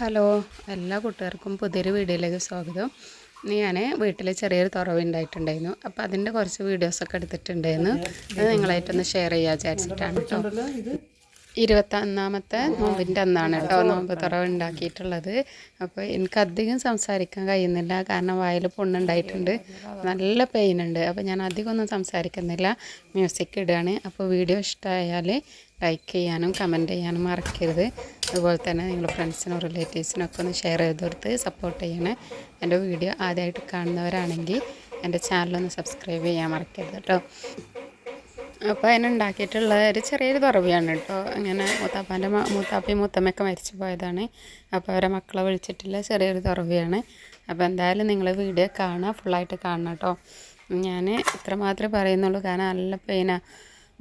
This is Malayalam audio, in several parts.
ഹലോ, എല്ലാ കൂട്ടുകാർക്കും പുതിയൊരു വീഡിയോയിലേക്ക് സ്വാഗതം. ഞാൻ വീട്ടിൽ ചെറിയൊരു തുറവുണ്ടായിട്ടുണ്ടായിരുന്നു. അപ്പോൾ അതിൻ്റെ കുറച്ച് വീഡിയോസൊക്കെ എടുത്തിട്ടുണ്ടായിരുന്നു. അത് നിങ്ങളായിട്ടൊന്ന് ഷെയർ ചെയ്യാൻ വിചാരിച്ചിട്ടാണ് കേട്ടോ. 21ാമത്തെ നോമ്പിൻ്റെ അന്നാണ് കേട്ടോ നോമ്പ് തുറവ് ഉണ്ടാക്കിയിട്ടുള്ളത്. അപ്പോൾ എനിക്കധികം സംസാരിക്കാൻ കഴിയുന്നില്ല, കാരണം വായിൽ പുണ്ണുണ്ടായിട്ടുണ്ട്, നല്ല പെയിൻ ഉണ്ട്. അപ്പോൾ ഞാൻ അധികം ഒന്നും സംസാരിക്കുന്നില്ല, മ്യൂസിക് ഇടുകയാണ്. അപ്പോൾ വീഡിയോ ഇഷ്ടമായാൽ ലൈക്ക് ചെയ്യാനും കമൻറ്റ് ചെയ്യാനും മറക്കരുത്. അതുപോലെ തന്നെ നിങ്ങൾ ഫ്രണ്ട്സിനും റിലേറ്റീവ്സിനൊക്കെ ഒന്ന് ഷെയർ ചെയ്ത് കൊടുത്ത് സപ്പോർട്ട് ചെയ്യണേ. എൻ്റെ വീഡിയോ ആദ്യമായിട്ട് കാണുന്നവരാണെങ്കിൽ എൻ്റെ ചാനലൊന്ന് സബ്സ്ക്രൈബ് ചെയ്യാൻ മറക്കരുത് കേട്ടോ. അപ്പോൾ അതിനുണ്ടാക്കിയിട്ടുള്ള ഒരു ചെറിയൊരു തുറവിയാണ് കേട്ടോ. അങ്ങനെ മൂത്താപ്പയും മൂത്തമ്മയൊക്കെ മരിച്ചു പോയതാണ്. അപ്പോൾ അവരെ മക്കളെ വിളിച്ചിട്ടുള്ള ചെറിയൊരു തുറവിയാണ്. അപ്പോൾ എന്തായാലും നിങ്ങൾ വീഡിയോ കാണുക, ഫുള്ളായിട്ട് കാണണം കേട്ടോ. ഞാൻ ഇത്ര മാത്രമേ പറയുന്നുള്ളൂ, കാരണം നല്ല പെയിനാണ്.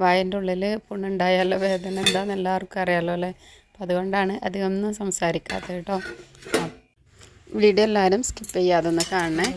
വായൻ്റെ ഉള്ളിൽ പുണ്ണുണ്ടായാലോ വേദന എന്താണെന്ന് എല്ലാവർക്കും അറിയാമല്ലോ അല്ലേ. അപ്പോൾ അതുകൊണ്ടാണ് അധികം ഒന്നും സംസാരിക്കാത്തത് കേട്ടോ. വീഡിയോ എല്ലാവരും സ്കിപ്പ് ചെയ്യാതെ ഒന്ന് കാണണേ.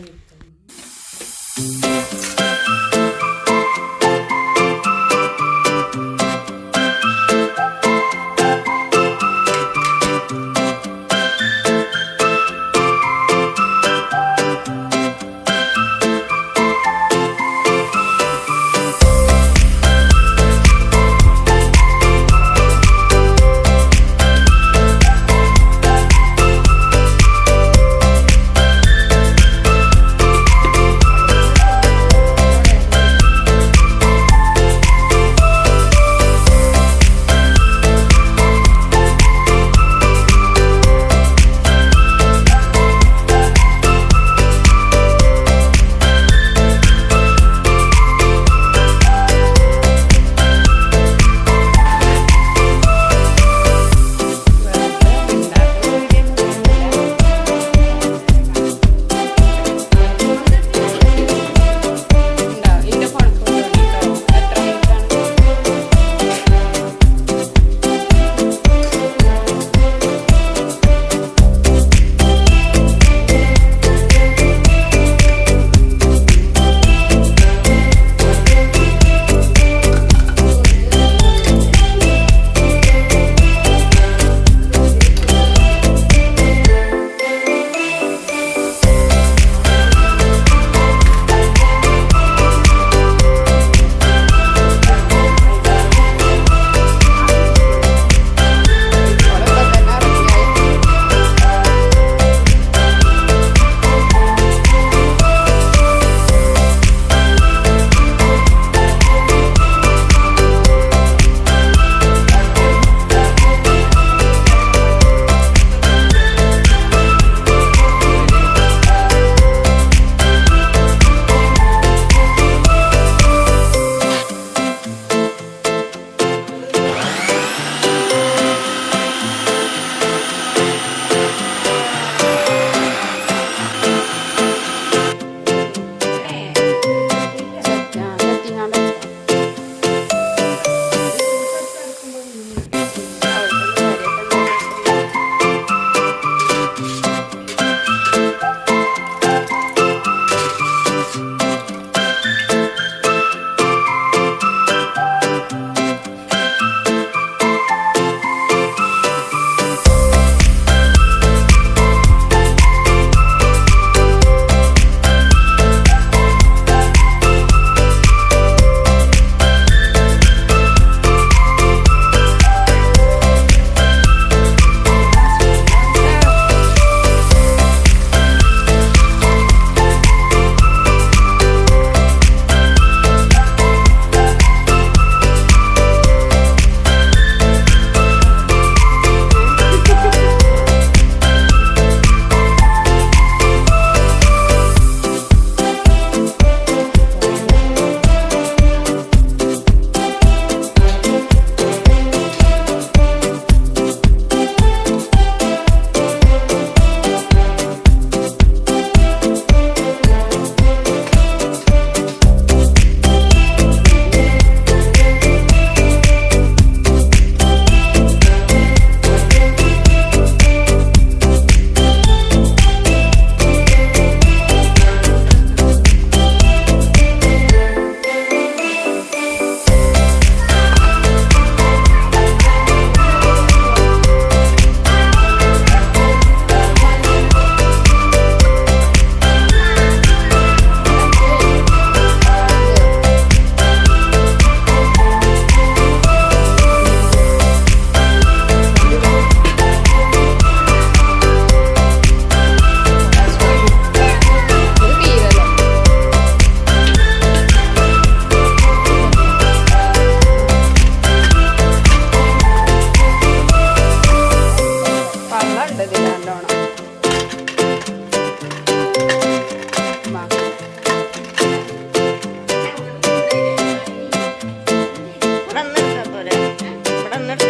പോലെ ഇവിടെ നിന്നിട്ട്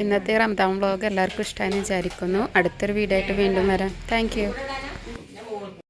ഇന്നത്തെ റമദാൻ വ്ളോഗ് എല്ലാവർക്കും ഇഷ്ടമായി വിചാരിക്കുന്നു. അടുത്തൊരു വീഡിയോ ആയിട്ട് വീണ്ടും വരാം. Thank you.